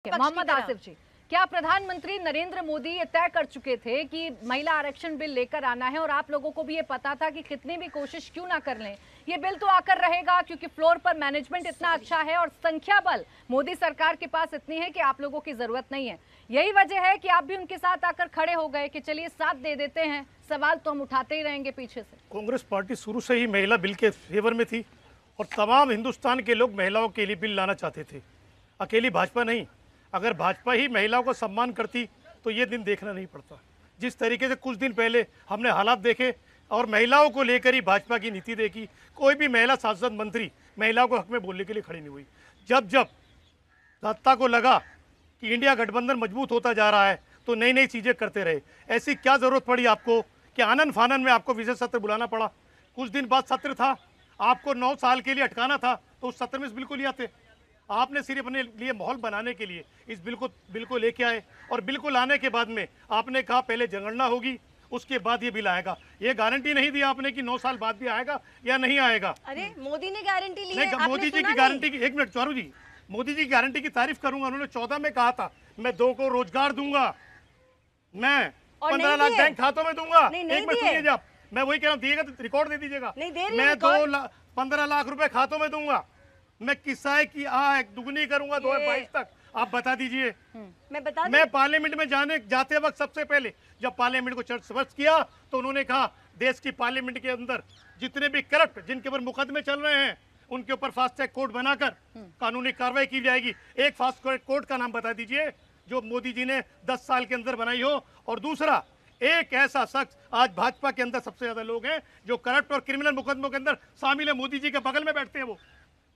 मोहम्मद आसिफ जी, क्या प्रधानमंत्री नरेंद्र मोदी ये तय कर चुके थे कि महिला आरक्षण बिल लेकर आना है और आप लोगों को भी ये पता था कि कितनी भी कोशिश क्यों ना कर लें ये बिल तो आकर रहेगा, क्योंकि फ्लोर पर मैनेजमेंट इतना अच्छा है और संख्या बल मोदी सरकार के पास इतनी है कि आप लोगों की जरूरत नहीं है। यही वजह है कि आप भी उनके साथ आकर खड़े हो गए कि चलिए साथ दे देते हैं, सवाल तो हम उठाते ही रहेंगे पीछे से। कांग्रेस पार्टी शुरू से ही महिला बिल के फेवर में थी और तमाम हिंदुस्तान के लोग महिलाओं के लिए बिल लाना चाहते थे, अकेली भाजपा नहीं। अगर भाजपा ही महिलाओं को सम्मान करती तो ये दिन देखना नहीं पड़ता। जिस तरीके से कुछ दिन पहले हमने हालात देखे और महिलाओं को लेकर ही भाजपा की नीति देखी, कोई भी महिला सांसद मंत्री महिलाओं को हक में बोलने के लिए खड़ी नहीं हुई। जब जब सत्ता को लगा कि इंडिया गठबंधन मजबूत होता जा रहा है तो नई नई चीज़ें करते रहे। ऐसी क्या ज़रूरत पड़ी आपको कि आनन फानन में आपको विशेष सत्र बुलाना पड़ा? कुछ दिन बाद सत्र था, आपको 9 साल के लिए अटकाना था तो उस सत्र में इस बिल को ले आते। आपने सिर्फ अपने लिए माहौल बनाने के लिए इस बिल को लेके आए और बिल को लाने के बाद में आपने कहा पहले जनगणना होगी उसके बाद ये बिल आएगा। ये गारंटी नहीं दी आपने कि 9 साल बाद भी आएगा या नहीं आएगा। अरे मोदी ने गारंटी ली है, मोदी जी की गारंटी की, एक मिनट चारू जी, मोदी जी की गारंटी की तारीफ करूंगा। उन्होंने 14 में कहा था मैं 2 को रोजगार दूंगा, मैं 15 लाख बैंक खातों में दूंगा। एक मिनट सुनिए, जब मैं वही कह रहा हूँ दिएगा तो रिकॉर्ड दे दीजिएगा। मैं 15 लाख रुपए खातों में दूंगा, मैं किसाई की आय दुगनी करूंगा 2022 तक। आप बता दीजिए। मैं पार्लियामेंट में जाते वक्त सबसे पहले जब पार्लियामेंट को चर्चा किया तो उन्होंने कहा देश की पार्लियामेंट के अंदर जितने भी करप्ट जिनके ऊपर मुकदमे चल रहे हैं उनके ऊपर फास्ट ट्रैक कोर्ट बनाकर कानूनी कार्रवाई की जाएगी। एक फास्ट ट्रैक कोर्ट का नाम बता दीजिए जो मोदी जी ने 10 साल के अंदर बनाई हो। और दूसरा, एक ऐसा शख्स आज भाजपा के अंदर सबसे ज्यादा लोग हैं जो करप्ट और क्रिमिनल मुकदमों के अंदर शामिल है, मोदी जी के बगल में बैठते हैं वो।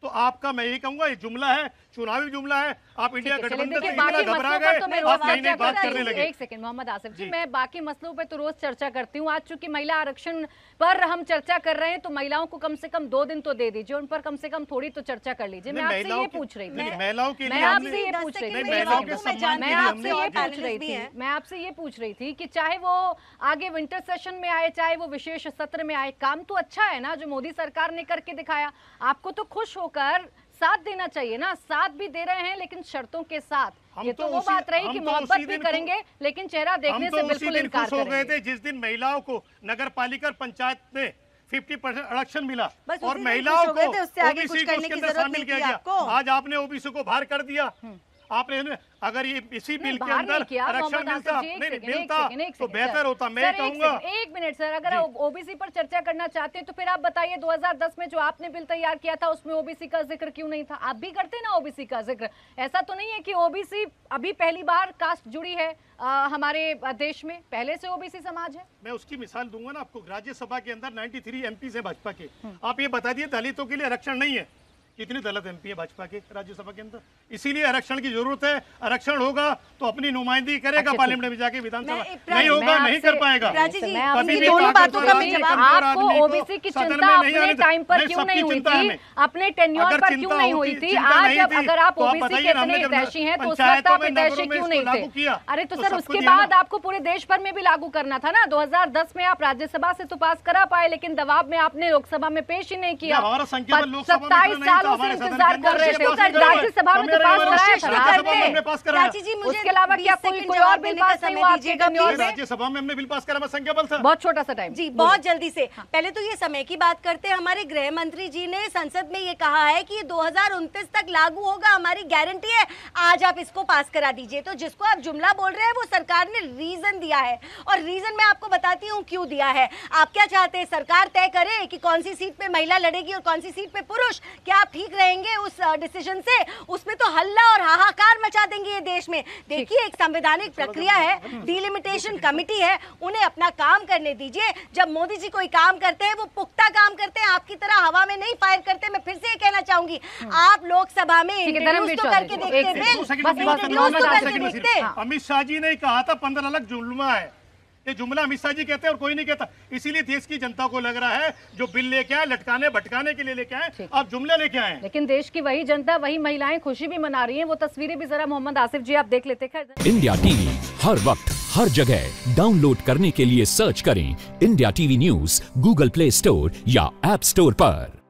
तो आपका मैं यही कहूंगा ये जुमला है, चुनावी जुमला है। आप इंडिया गठबंधन से इतना घबरा गए, आप नई नई बात करने लगे। एक सेकंड मोहम्मद आसिफ जी, मैं बाकी मसलों पे तो रोज चर्चा करती हूँ। आज चूंकि महिला आरक्षण पर हम चर्चा कर रहे हैं तो महिलाओं को कम से कम 2 दिन तो दे दीजिए, उन पर कम से कम थोड़ी तो चर्चा कर लीजिए। मैं आपसे ये पूछ रही थी, मैं आपसे ये पूछ रही थी कि चाहे वो आगे विंटर सेशन में आए चाहे वो विशेष सत्र में आए, काम तो अच्छा है ना जो मोदी सरकार ने करके दिखाया। आपको तो खुश होकर साथ देना चाहिए ना। साथ भी दे रहे हैं लेकिन शर्तों के साथ। ये तो वो बात रही कि मोहब्बत भी करेंगे लेकिन चेहरा देखने से बिल्कुल इनकार हो गए थे जिस दिन महिलाओं को नगर पालिका पंचायत में 50% आरक्षण मिला और महिलाओं को ओबीसी को उसके अंदर शामिल किया गया। आज आपने ओबीसी को बाहर कर दिया। आपने अगर ये इसी बिल के अंदर आरक्षण मिलता तो बेहतर होता। मैं कहूंगा 1 मिनट सर, अगर ओबीसी पर चर्चा करना चाहते हैं तो फिर आप बताइए 2010 में जो आपने बिल तैयार किया था उसमें ओबीसी का जिक्र क्यों नहीं था? आप भी करते ना ओबीसी का जिक्र। ऐसा तो नहीं है कि ओबीसी अभी पहली बार कास्ट जुड़ी है हमारे देश में, पहले से ओबीसी समाज है। मैं उसकी मिसाल दूंगा ना आपको। राज्यसभा के अंदर 93 एमपी है भाजपा के। आप ये बता दिए दलितों के लिए आरक्षण नहीं है। कितने दलित एमपी है भाजपा के राज्यसभा के अंदर? इसीलिए आरक्षण की जरूरत है। आरक्षण होगा तो अपनी नुमाइंदगी करेगा पार्लियामेंट में जाके, विधानसभा नहीं होगा नहीं कर पाएगा। आपको ओबीसी की चिंता अपने टाइम पर क्यों नहीं हुई थी, अपने टेन्योर पर क्यों नहीं हुई थी? आज जब अगर आप ओबीसी के इतने हितैषी हैं तो उस वक्त आप हितैषी क्यों नहीं थे? अरे तो सर उसके बाद आपको पूरे देश भर में भी लागू करना था ना। 2010 में आप राज्यसभा से तो पास करा पाए लेकिन दबाव में आपने लोकसभा में पेश ही नहीं किया। 27 सालों से इंतजार कर रहे थे। राज्यसभा में तो पास कराया था। उसके अलावा क्या कोई और बिल पास नहीं हुआ आपके टेन्योर में? राज्यसभा में हमने बिल पास करा, संख्या बल था। बहुत छोटा सा टाइम जी, बहुत जल्दी से। पहले तो ये समय की बात करते हैं। हमारे गृह मंत्री जी ने संसद में ये कहा है कि 2029 तक लागू होगा, हमारी गारंटी है। आज आप इसको पास करा दीजिए। तो जिसको आप जुमला बोल रहे हैं वो सरकार ने रीजन दिया है और रीजन मैं आपको बताती हूँ क्यों दिया है। आप क्या चाहते हैं सरकार तय करे कि कौन सी सीट पे महिला लड़ेगी और कौन सी सीट पे पुरुष? क्या आप ठीक रहेंगे उस डिसीजन से? उसमें तो हल्ला और हाहाकार मचा देंगे ये देश में। देखिए एक संवैधानिक प्रक्रिया है, डिलिमिटेशन कमेटी है, उन्हें अपना काम करने दीजिए। जब मोदी जी कोई काम करते हैं वो पुख्ता काम करते हैं, आपकी तरह हवा में नहीं फायर करते। मैं फिर से ये कहना चाहूंगी, आप लोकसभा में इंट्रोड्यूस तो करके देखते। अमित शाह जी ने कहा था 15 लाख जुम्मा है। ये जुमला अमित शाह जी कहते हैं और कोई नहीं कहता। इसीलिए देश की जनता को लग रहा है जो बिल लेके आए लटकाने भटकाने के लिए लेके आए, आप जुमले लेके आए। लेकिन देश की वही जनता वही महिलाएं खुशी भी मना रही हैं। वो तस्वीरें भी जरा मोहम्मद आसिफ जी आप देख लेते हैं। इंडिया टीवी हर वक्त हर जगह डाउनलोड करने के लिए सर्च करें India TV news Google play store या ऐप स्टोर पर।